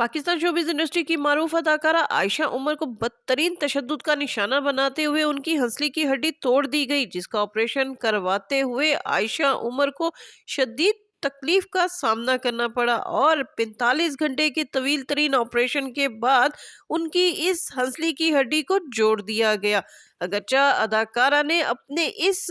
Pakistan showbiz industry की मारूफ अदाकारा आयशा उमर को बदतरीन तशद्दुद का निशाना बनाते हुए उनकी हंसली की हड्डी तोड़ दी गई, जिसका ऑपरेशन करवाते हुए आयशा उमर को शदीद तकलीफ का सामना करना पड़ा और 45 घंटे के तवील तरीन ऑपरेशन के बाद उनकी इस हंसली की हड्डी को जोड़ दिया गया। अगरचा अदाकारा ने अपने इस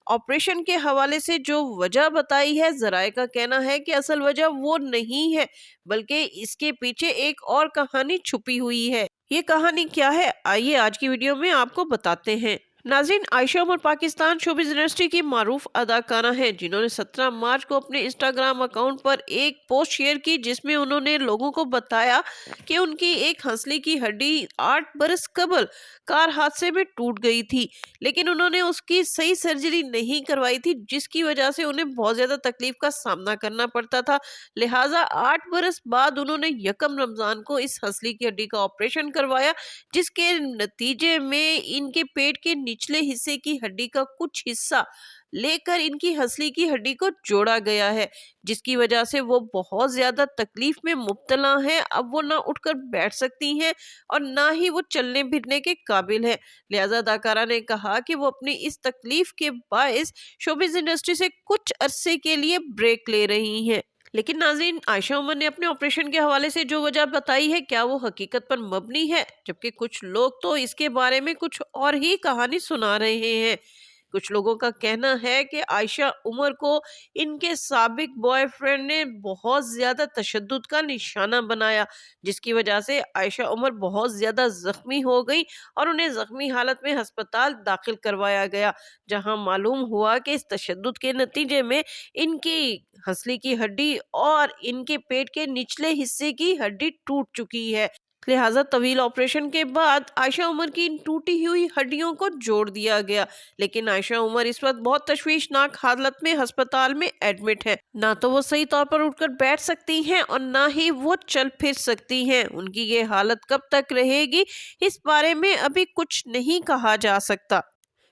ऑपरेशन के हवाले से जो वजह बताई है, जराए का कहना है कि असल वजह वो नहीं है, बल्कि इसके पीछे एक और कहानी छुपी हुई है। ये कहानी क्या है, आइए आज की वीडियो में आपको बताते हैं। नाज़रीन, आयशा उमर पाकिस्तान शोबिज़ इंडस्ट्री की मारूफ अदाकारा हैं, जिन्होंने 17 मार्च को अपने इंस्टाग्राम अकाउंट पर एक पोस्ट शेयर की, जिसमें उन्होंने लोगों को बताया कि उनकी एक हंसली की हड्डी 8 बरस कबल कार हादसे में टूट गई थी, लेकिन उन्होंने उसकी सही सर्जरी नहीं करवाई थी, जिसकी वजह से उन्हें बहुत ज्यादा तकलीफ का सामना करना पड़ता था। लिहाजा 8 बरस बाद उन्होंने यकम रमजान को इस हंसली की हड्डी का ऑपरेशन करवाया, जिसके नतीजे में इनके पेट के निचले हिस्से की हड्डी का कुछ हिस्सा लेकर इनकी हंसली की हड्डी को जोड़ा गया है, जिसकी वजह से वो बहुत ज्यादा तकलीफ में मुब्तला हैं। अब वो ना उठकर बैठ सकती हैं और ना ही वो चलने फिरने के काबिल है। लिहाजा अदाकारा ने कहा कि वो अपनी इस तकलीफ के बायस शोबिज़ इंडस्ट्री से कुछ अरसे के लिए ब्रेक ले रही हैं। लेकिन नाज़रीन, आयशा उमर ने अपने ऑपरेशन के हवाले से जो वजह बताई है, क्या वो हकीकत पर मबनी है? जबकि कुछ लोग तो इसके बारे में कुछ और ही कहानी सुना रहे हैं। कुछ लोगों का कहना है कि आयशा उमर को इनके साबिक बॉयफ्रेंड ने बहुत ज्यादा तशद्दुद का निशाना बनाया, जिसकी वजह से आयशा उमर बहुत ज्यादा जख्मी हो गई और उन्हें जख्मी हालत में अस्पताल दाखिल करवाया गया, जहां मालूम हुआ कि इस तशद्दुद के नतीजे में इनकी हंसली की हड्डी और इनके पेट के निचले हिस्से की हड्डी टूट चुकी है। लिहाजा तवील ऑपरेशन के बाद आयशा उमर की इन टूटी हुई हड्डियों को जोड़ दिया गया। लेकिन आयशा उमर इस वक्त बहुत तशवीशनाक हालत में अस्पताल में एडमिट है। ना तो वो सही तौर पर उठकर बैठ सकती हैं और ना ही वो चल फिर सकती हैं। उनकी ये हालत कब तक रहेगी, इस बारे में अभी कुछ नहीं कहा जा सकता।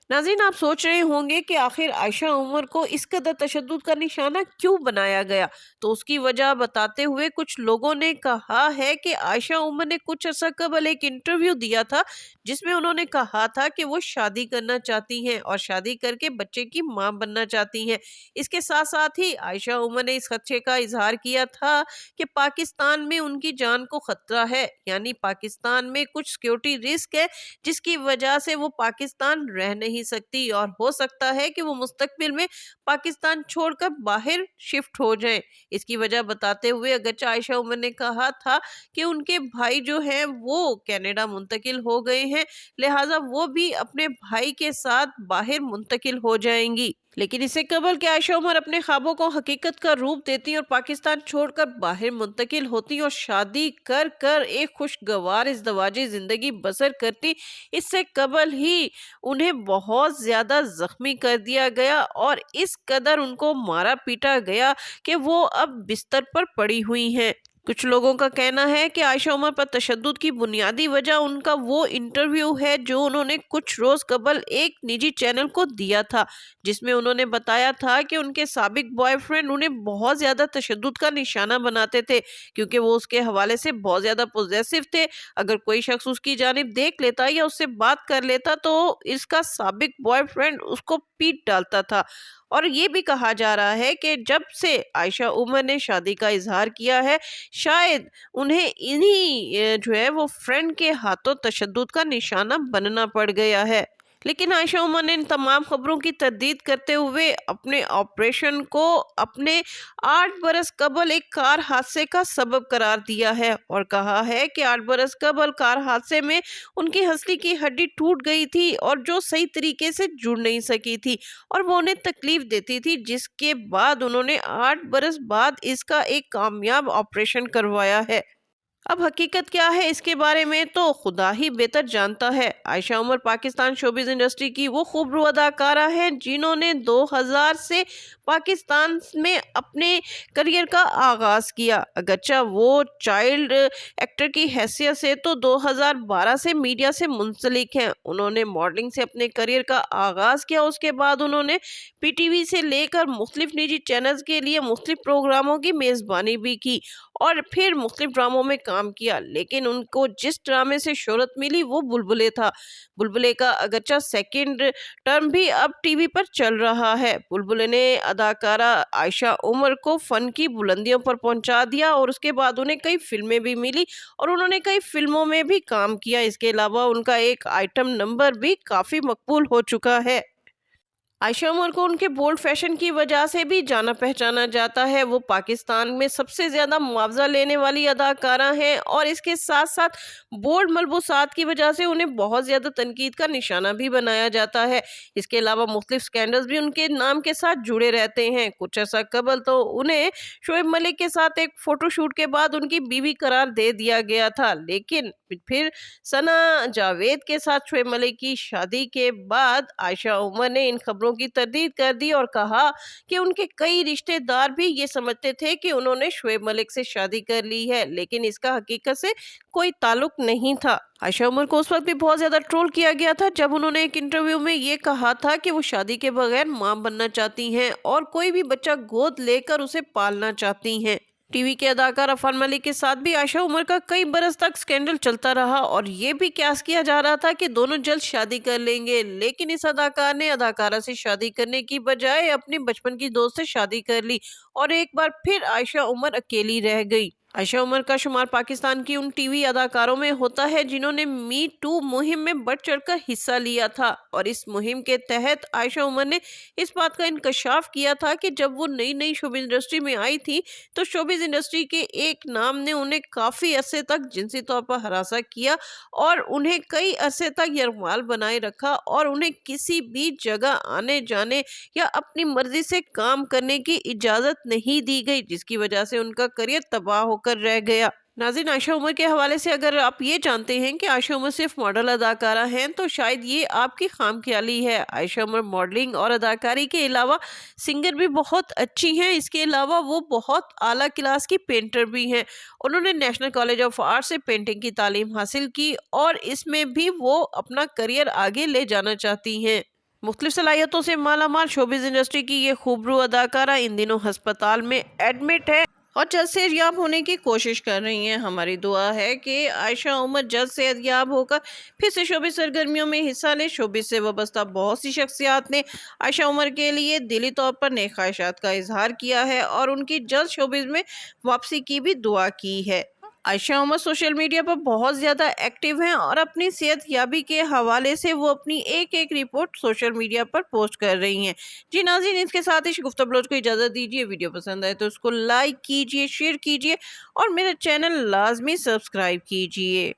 नाज़रीन, आप सोच रहे होंगे कि आखिर आयशा उमर को इस कदर तशद्दुद का निशाना क्यों बनाया गया, तो उसकी वजह बताते हुए कुछ लोगों ने कहा है कि आयशा उमर ने कुछ अर्सा कबल एक इंटरव्यू दिया था, जिसमें उन्होंने कहा था कि वो शादी करना चाहती हैं और शादी करके बच्चे की मां बनना चाहती हैं। इसके साथ साथ ही आयशा उमर ने इस खदशे का इजहार किया था कि पाकिस्तान में उनकी जान को खतरा है, यानी पाकिस्तान में कुछ सिक्योरिटी रिस्क है, जिसकी वजह से वो पाकिस्तान रह नहीं सकती और हो सकता है कि वो मुस्तकबिल में पाकिस्तान छोड़कर बाहर शिफ्ट हो जाएं। इसकी वजह बताते हुए अगरचे आयशा उमर ने कहा था कि उनके भाई जो हैं वो कनाडा मुंतकिल हो गए हैं, लिहाजा वो भी अपने भाई के साथ बाहर मुंतकिल हो जाएंगी। लेकिन इससे कबल कि आयशा उमर अपने ख्वाबों को हकीकत का रूप देती और पाकिस्तान छोड़कर बाहर मुंतकिल होती और शादी कर कर एक खुशगवार इज़्दवाजी जिंदगी बसर करती, इससे कबल ही उन्हें बहुत ज्यादा जख्मी कर दिया गया और इस कदर उनको मारा पीटा गया कि वो अब बिस्तर पर पड़ी हुई हैं। कुछ लोगों का कहना है कि आयशा उमर पर तशद्दुद की बुनियादी वजह उनका वो इंटरव्यू है जो उन्होंने कुछ रोज कबल एक निजी चैनल को दिया था, जिसमें उन्होंने बताया था कि उनके साबिक बॉयफ्रेंड उन्हें बहुत ज्यादा तशद्दुद का निशाना बनाते थे, क्योंकि वो उसके हवाले से बहुत ज्यादा पॉजिटिव थे। अगर कोई शख्स उसकी जानिब देख लेता या उससे बात कर लेता तो इसका साबिक बॉयफ्रेंड उसको पीट डालता था। और ये भी कहा जा रहा है कि जब से आयशा उमर ने शादी का इजहार किया है, शायद उन्हें इन्हीं जो है वो फ्रेंड के हाथों तशद्दुद का निशाना बनना पड़ गया है। लेकिन आयशा उमर ने इन तमाम खबरों की तरदीद करते हुए अपने ऑपरेशन को अपने 8 बरस कबल एक कार हादसे का सबब करार दिया है और कहा है कि 8 बरस कबल कार हादसे में उनकी हंसली की हड्डी टूट गई थी और जो सही तरीके से जुड़ नहीं सकी थी और वो उन्हें तकलीफ देती थी, जिसके बाद उन्होंने 8 बरस बाद इसका एक कामयाब ऑपरेशन करवाया है। अब हकीकत क्या है इसके बारे में तो खुदा ही बेहतर जानता है। आयशा उमर पाकिस्तान शोबिज इंडस्ट्री की वो खूबरू अदाकारा हैं जिन्होंने 2000 से पाकिस्तान में अपने करियर का आगाज किया। अगरचा वो चाइल्ड एक्टर की हैसियत से तो 2012 से मीडिया से मुंसलिक हैं। उन्होंने मॉडलिंग से अपने करियर का आगाज किया, उसके बाद उन्होंने पीटीवी से लेकर मुख्तलिफ निजी चैनल्स के लिए मुख्तलिफ प्रोग्रामों की मेज़बानी भी की और फिर मुख्तलिफ ड्रामों में काम किया। लेकिन उनको जिस ड्रामे से शोहरत मिली वो बुलबुले था। बुलबुले का अगरचा सेकंड टर्म भी अब टीवी पर चल रहा है। बुलबुले ने अदाकारा आयशा उमर को फन की बुलंदियों पर पहुंचा दिया और उसके बाद उन्हें कई फिल्में भी मिली और उन्होंने कई फिल्मों में भी काम किया। इसके अलावा उनका एक आइटम नंबर भी काफ़ी मकबूल हो चुका है। आयशा उमर को उनके बोल्ड फैशन की वजह से भी जाना पहचाना जाता है। वो पाकिस्तान में सबसे ज़्यादा मुआवजा लेने वाली अदाकारा हैं और इसके साथ साथ बोल्ड मलबूसात की वजह से उन्हें बहुत ज़्यादा तनकीद का निशाना भी बनाया जाता है। इसके अलावा मुख्तलिफ स्कैंडल्स भी उनके नाम के साथ जुड़े रहते हैं। कुछ अर्सा कबल तो उन्हें शोएब मलिक के साथ एक फ़ोटोशूट के बाद उनकी बीवी करार दे दिया गया था, लेकिन फिर सना जावेद के साथ शोएब मलिक की शादी के बाद आयशा उमर ने इन खबरों की तरदीद कर दी और कहा कि उनके कई रिश्तेदार भी ये समझते थे कि उन्होंने शोएब मलिक से शादी कर ली है, लेकिन इसका हकीकत से कोई ताल्लुक नहीं था। आयशा उमर को उस वक्त भी बहुत ज्यादा ट्रोल किया गया था जब उन्होंने एक इंटरव्यू में ये कहा था कि वो शादी के बगैर मां बनना चाहती हैं और कोई भी बच्चा गोद लेकर उसे पालना चाहती हैं। टीवी के अदाकार अफान मलिक के साथ भी आयशा उमर का कई बरस तक स्कैंडल चलता रहा और ये भी कयास किया जा रहा था कि दोनों जल्द शादी कर लेंगे, लेकिन इस अदाकार ने अदाकारा से शादी करने की बजाय अपनी बचपन की दोस्त से शादी कर ली और एक बार फिर आयशा उमर अकेली रह गई। आयशा उमर का शुमार पाकिस्तान की उन टीवी अदाकारों में होता है जिन्होंने मी टू मुहिम में बढ़ चढ़कर हिस्सा लिया था और इस मुहिम के तहत आयशा उमर ने इस बात का इंकशाफ किया था कि जब वो नई नई शोबिज इंडस्ट्री में आई थी तो शोबिज इंडस्ट्री के एक नाम ने उन्हें काफ़ी अरसे तक जिनसी तौर पर हरासा किया और उन्हें कई अरसे तक यरगमाल बनाए रखा और उन्हें किसी भी जगह आने जाने या अपनी मर्जी से काम करने की इजाज़त नहीं दी गई, जिसकी वजह से उनका करियर तबाह होकर रह गया। नाज़रीन, आयशा उमर के हवाले से अगर आप ये जानते हैं कि आयशा उमर सिर्फ मॉडल अदाकारा हैं तो शायद ये आपकी खामख्याली है। आयशा उमर मॉडलिंग और अदाकारी के अलावा सिंगर भी बहुत अच्छी हैं। इसके अलावा वो बहुत आला क्लास की पेंटर भी हैं। उन्होंने नेशनल कॉलेज ऑफ आर्ट से पेंटिंग की तालीम हासिल की और इसमें भी वो अपना करियर आगे ले जाना चाहती हैं। मुख्तलिफ सलाहियतों से मालामाल शोबिज इंडस्ट्री की ये खूबरू अदाकारा इन दिनों अस्पताल में एडमिट है और जल्द सेहतयाब होने की कोशिश कर रही हैं। हमारी दुआ है कि आयशा उमर जल्द सेहतयाब होकर फिर से शोबिज सरगर्मियों में हिस्सा ले। शोबिज से वाबस्ता बहुत सी शख्सियात ने आयशा उमर के लिए दिली तौर पर नेक ख्वाहिशात का इजहार किया है और उनकी जल्द शोबिज में वापसी की भी दुआ की है। आयशा उमर सोशल मीडिया पर बहुत ज़्यादा एक्टिव हैं और अपनी सेहतयाबी के हवाले से वो अपनी एक एक रिपोर्ट सोशल मीडिया पर पोस्ट कर रही हैं। जी नाज़रीन, इसके साथ ही गुफ्तगू बलोच को इजाज़त दीजिए। वीडियो पसंद आए तो उसको लाइक कीजिए, शेयर कीजिए और मेरा चैनल लाजमी सब्सक्राइब कीजिए।